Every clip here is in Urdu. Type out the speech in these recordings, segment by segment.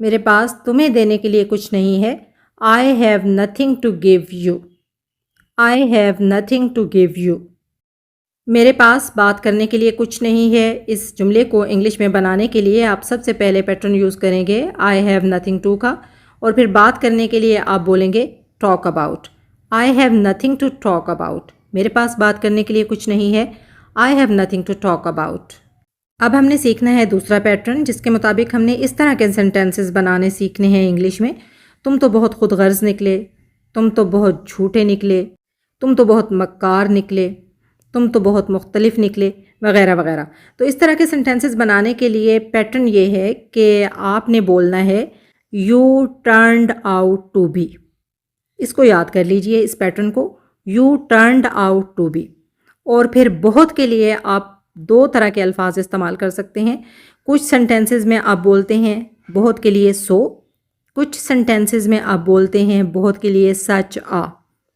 میرے پاس تمہیں دینے کے لیے کچھ نہیں ہے. I have nothing to give you. I have nothing to give you. میرے پاس بات کرنے کے لیے کچھ نہیں ہے. اس جملے کو انگلش میں بنانے کے لیے آپ سب سے پہلے پیٹرن یوز کریں گے I have nothing to کا, اور پھر بات کرنے کے لیے آپ بولیں گے talk about. I have nothing to talk about. میرے پاس بات کرنے کے لیے کچھ نہیں ہے. I have nothing to talk about. اب ہم نے سیکھنا ہے دوسرا پیٹرن, جس کے مطابق ہم نے اس طرح کے سینٹینسز بنانے سیکھنے ہیں انگلش میں. تم تو بہت خود غرض نکلے, تم تو بہت جھوٹے نکلے, تم تو بہت مکار نکلے, تم تو بہت مختلف نکلے, وغیرہ وغیرہ. تو اس طرح کے سینٹینسز بنانے کے لیے پیٹرن یہ ہے کہ آپ نے بولنا ہے you turned out to be. اس کو یاد کر لیجئے, اس پیٹرن کو, you turned out to be. اور پھر بہت کے لیے آپ دو طرح کے الفاظ استعمال کر سکتے ہیں. کچھ سینٹینسز میں آپ بولتے ہیں بہت کے لیے سو, کچھ سینٹینسز میں آپ بولتے ہیں بہت کے لیے سچ آ.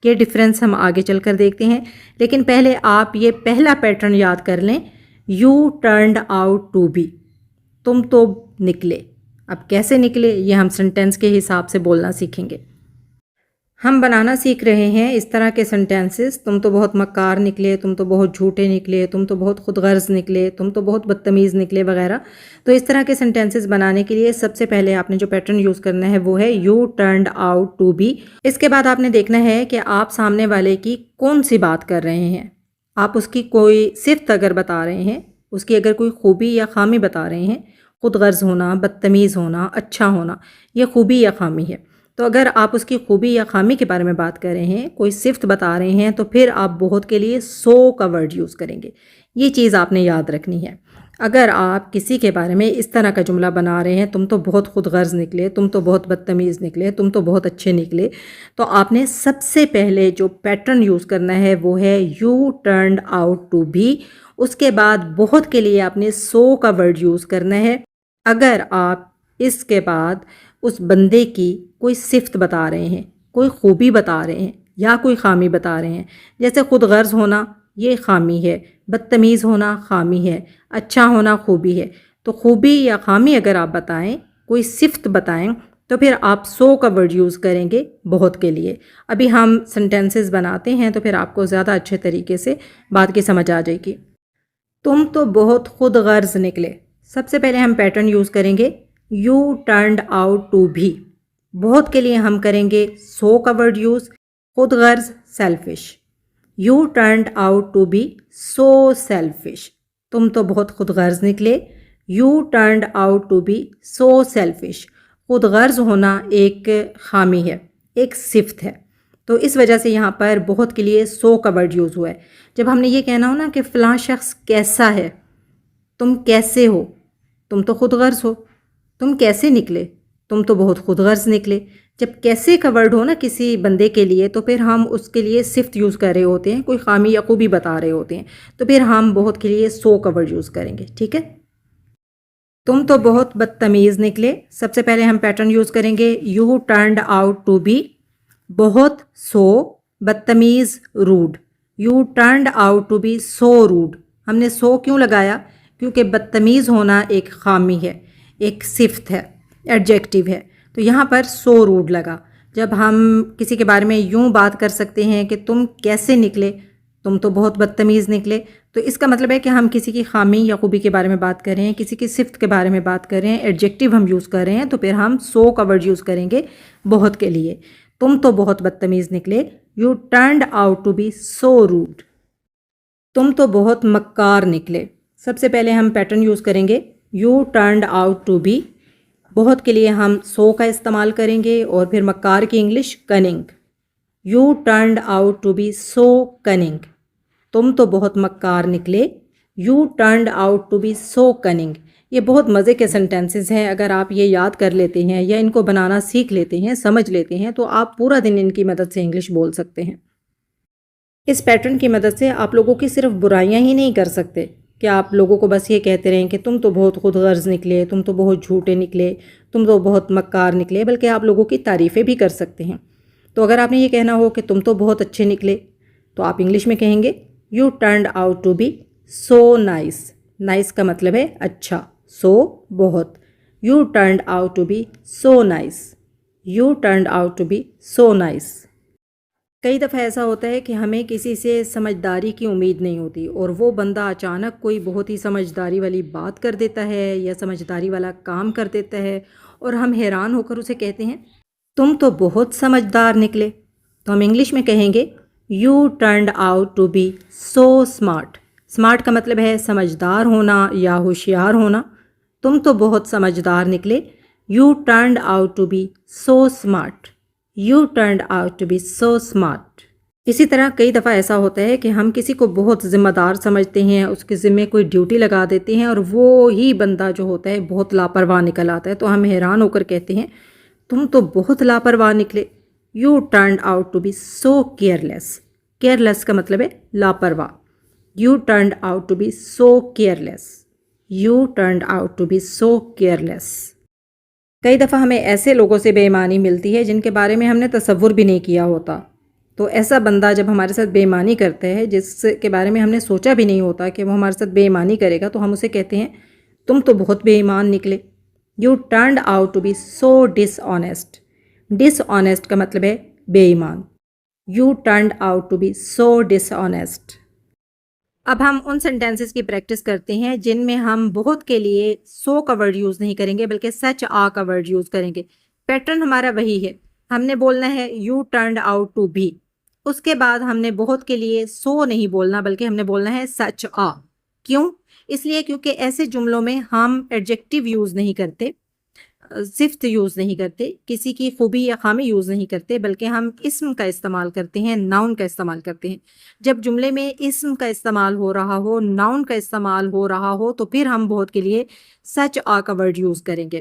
یہ ڈفرینس ہم آگے چل کر دیکھتے ہیں, لیکن پہلے آپ یہ پہلا پیٹرن یاد کر لیں, you turned out to be. تم تو نکلے. اب کیسے نکلے یہ ہم سینٹینس کے حساب سے بولنا سیکھیں گے. ہم بنانا سیکھ رہے ہیں اس طرح کے سینٹینسز. تم تو بہت مکار نکلے, تم تو بہت جھوٹے نکلے, تم تو بہت خود غرض نکلے, تم تو بہت بدتمیز نکلے, وغیرہ. تو اس طرح کے سینٹینسز بنانے کے لیے سب سے پہلے آپ نے جو پیٹرن یوز کرنا ہے وہ ہے you turned out to be. اس کے بعد آپ نے دیکھنا ہے کہ آپ سامنے والے کی کون سی بات کر رہے ہیں. آپ اس کی کوئی صفت اگر بتا رہے ہیں, اس کی اگر کوئی خوبی یا خامی بتا رہے ہیں, خود غرض ہونا, بدتمیز ہونا, اچھا ہونا, یہ خوبی یا خامی ہے. تو اگر آپ اس کی خوبی یا خامی کے بارے میں بات کر رہے ہیں, کوئی صفت بتا رہے ہیں, تو پھر آپ بہت کے لیے سو کا ورڈ یوز کریں گے. یہ چیز آپ نے یاد رکھنی ہے. اگر آپ کسی کے بارے میں اس طرح کا جملہ بنا رہے ہیں, تم تو بہت خود غرض نکلے, تم تو بہت بدتمیز نکلے, تم تو بہت اچھے نکلے, تو آپ نے سب سے پہلے جو پیٹرن یوز کرنا ہے وہ ہے you turned out to be. اس کے بعد بہت کے لیے آپ نے سو کا ورڈ یوز کرنا ہے. اگر آپ اس کے بعد اس بندے کی کوئی صفت بتا رہے ہیں, کوئی خوبی بتا رہے ہیں یا کوئی خامی بتا رہے ہیں, جیسے خود غرض ہونا یہ خامی ہے, بدتمیز ہونا خامی ہے, اچھا ہونا خوبی ہے, تو خوبی یا خامی اگر آپ بتائیں, کوئی صفت بتائیں, تو پھر آپ سو کا ورڈ یوز کریں گے بہت کے لیے. ابھی ہم سینٹینسز بناتے ہیں تو پھر آپ کو زیادہ اچھے طریقے سے بات کی سمجھ آ جائے گی. تم تو بہت خود غرض نکلے. سب سے پہلے ہم پیٹرن یوز کریں گے you turned out to be. بہت کے لیے ہم کریں گے سو کا ورڈ یوز, خود غرض selfish. You turned out to be so selfish. تم تو بہت خود غرض نکلے. You turned out to be so selfish. خود غرض ہونا ایک خامی ہے, ایک صفت ہے, تو اس وجہ سے یہاں پر بہت کے لیے سو کا ورڈ یوز ہوا ہے. جب ہم نے یہ کہنا ہو نا کہ فلاں شخص کیسا ہے, تم کیسے ہو, تم تو خود غرض ہو, تم کیسے نکلے, تم تو بہت خود غرض نکلے. جب کیسے کا ورڈ ہو نا کسی بندے کے لیے, تو پھر ہم اس کے لیے صفت یوز کر رہے ہوتے ہیں, کوئی خامی یا خوبی بتا رہے ہوتے ہیں, تو پھر ہم بہت کے لیے سو کا ورڈ یوز کریں گے. ٹھیک ہے. تم تو بہت بدتمیز نکلے. سب سے پہلے ہم پیٹرن یوز کریں گے you turned out to be بہت سو, بدتمیز rude. You turned out to be so rude. ہم نے سو کیوں لگایا؟ کیونکہ بدتمیز ہونا ایک خامی ہے, ایک صفت ہے, ایڈجیکٹیو ہے, تو یہاں پر سو روڈ لگا. جب ہم کسی کے بارے میں یوں بات کر سکتے ہیں کہ تم کیسے نکلے, تم تو بہت بدتمیز نکلے, تو اس کا مطلب ہے کہ ہم کسی کی خامی یا خوبی کے بارے میں بات کر رہے ہیں, کسی کی صفت کے بارے میں بات کر رہے ہیں, ایڈجیکٹیو ہم یوز کر رہے ہیں, تو پھر ہم سو کا ورڈ یوز کریں گے بہت کے لیے. تم تو بہت بدتمیز نکلے. You turned out to be so rude. تم تو بہت مکار نکلے. سب سے پہلے ہم پیٹرن یوز کریں گے you turned out to be. بہت کے لیے ہم سو کا استعمال کریں گے, اور پھر مکار کی English cunning. You turned out to be so cunning. تم تو بہت مکار نکلے. You turned out to be so cunning. یہ بہت مزے کے سینٹینسز ہیں. اگر آپ یہ یاد کر لیتے ہیں یا ان کو بنانا سیکھ لیتے ہیں, سمجھ لیتے ہیں, تو آپ پورا دن ان کی مدد سے انگلش بول سکتے ہیں. اس پیٹرن کی مدد سے آپ لوگوں کی صرف برائیاں ہی نہیں کر سکتے کہ آپ لوگوں کو بس یہ کہتے رہیں کہ تم تو بہت خود غرض نکلے, تم تو بہت جھوٹے نکلے, تم تو بہت مکار نکلے, بلکہ آپ لوگوں کی تعریفیں بھی کر سکتے ہیں. تو اگر آپ نے یہ کہنا ہو کہ تم تو بہت اچھے نکلے, تو آپ انگلش میں کہیں گے you turned out to be so nice. Nice کا مطلب ہے اچھا, سو بہت. You turned out to be so nice. You turned out to be so nice. کئی دفعہ ایسا ہوتا ہے کہ ہمیں کسی سے سمجھداری کی امید نہیں ہوتی اور وہ بندہ اچانک کوئی بہت ہی سمجھداری والی بات کر دیتا ہے یا سمجھداری والا کام کر دیتا ہے اور ہم حیران ہو کر اسے کہتے ہیں تم تو بہت سمجھدار نکلے. تو ہم انگلش میں کہیں گے You turned out to be so smart. Smart کا مطلب ہے سمجھدار ہونا یا ہوشیار ہونا. تم تو بہت سمجھدار نکلے. You turned out to be so smart. You turned out to be so smart. اسی طرح کئی دفعہ ایسا ہوتا ہے کہ ہم کسی کو بہت ذمہ دار سمجھتے ہیں، اس کے ذمے کوئی ڈیوٹی لگا دیتے ہیں اور وہ ہی بندہ جو ہوتا ہے بہت لاپرواہ نکل آتا ہے، تو ہم حیران ہو کر کہتے ہیں تم تو بہت لاپرواہ نکلے. You turned out to be so careless. Careless کا مطلب ہے لاپرواہ. You turned out to be so careless. You turned out to be so careless. کئی دفعہ ہمیں ایسے لوگوں سے بے ایمانی ملتی ہے جن کے بارے میں ہم نے تصور بھی نہیں کیا ہوتا. تو ایسا بندہ جب ہمارے ساتھ بے ایمانی کرتا ہے جس کے بارے میں ہم نے سوچا بھی نہیں ہوتا کہ وہ ہمارے ساتھ بے ایمانی کرے گا، تو ہم اسے کہتے ہیں تم تو بہت بے ایمان نکلے. You turned out to be so dishonest. Dishonest کا مطلب ہے بے ایمان. You turned out to be so dishonest. اب ہم ان سینٹینسز کی پریکٹس کرتے ہیں جن میں ہم بہت کے لیے سو کا ورڈ یوز نہیں کریں گے بلکہ سچ آ کا ورڈ یوز کریں گے. پیٹرن ہمارا وہی ہے. ہم نے بولنا ہے You turned out to be. اس کے بعد ہم نے بہت کے لیے سو نہیں بولنا بلکہ ہم نے بولنا ہے سچ آ. کیوں؟ اس لیے کیونکہ ایسے جملوں میں ہم ایڈجیکٹیو یوز نہیں کرتے، صفت یوز نہیں کرتے، کسی کی خوبی یا خامی یوز نہیں کرتے، بلکہ ہم اسم کا استعمال کرتے ہیں، ناؤن کا استعمال کرتے ہیں. جب جملے میں اسم کا استعمال ہو رہا ہو، ناؤن کا استعمال ہو رہا ہو، تو پھر ہم بہت کے لیے سچ آ کا ورڈ یوز کریں گے.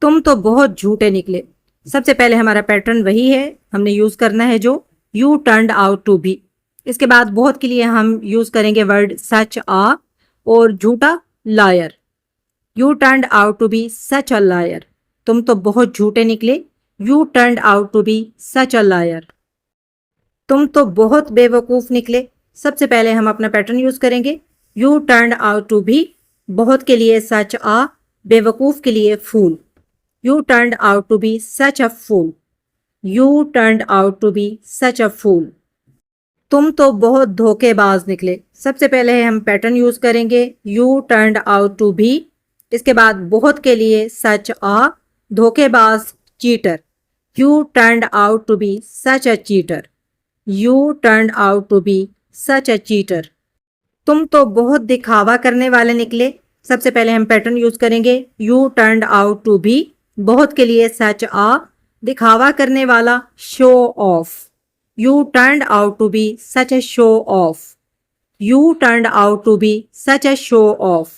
تم تو بہت جھوٹے نکلے. سب سے پہلے ہمارا پیٹرن وہی ہے، ہم نے یوز کرنا ہے جو You turned out to be. اس کے بعد بہت کے لیے ہم یوز کریں گے ورڈ سچ آ اور جھوٹا lawyer. You turned out to be such a liar. تم تو بہت جھوٹے نکلے. You turned out to be such a liar. تم تو بہت بے وقوف نکلے. سب سے پہلے ہم اپنا پیٹرن یوز کریں گے You turned out to be. بہت کے لیے سچ آ، بے وقوف کے لیے فول. You turned out to be such a fool. You turned out to be such a fool. تم تو بہت دھوکے باز نکلے. سب سے پہلے ہم پیٹرن یوز کریں گے You turned out to be. اس کے بعد بہت کے لیے سچ آ، دھوکے باز chatter. You turned out to be such a cheater. You turned out to be such a cheater. تم تو بہت دکھاوا کرنے والے نکلے. سب سے پہلے ہم پیٹرن یوز کریں گے You turned out to be. بہت کے لیے سچ آ، دکھاوا کرنے والا شو of. You turned out to be such a show off. You turned out to be such a show off.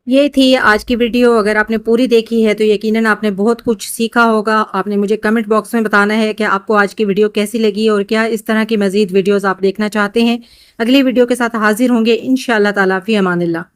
یہ تھی آج کی ویڈیو. اگر آپ نے پوری دیکھی ہے تو یقیناً آپ نے بہت کچھ سیکھا ہوگا. آپ نے مجھے کمنٹ باکس میں بتانا ہے کہ آپ کو آج کی ویڈیو کیسی لگی اور کیا اس طرح کی مزید ویڈیوز آپ دیکھنا چاہتے ہیں. اگلی ویڈیو کے ساتھ حاضر ہوں گے انشاءاللہ تعالیٰ. فی امان اللہ.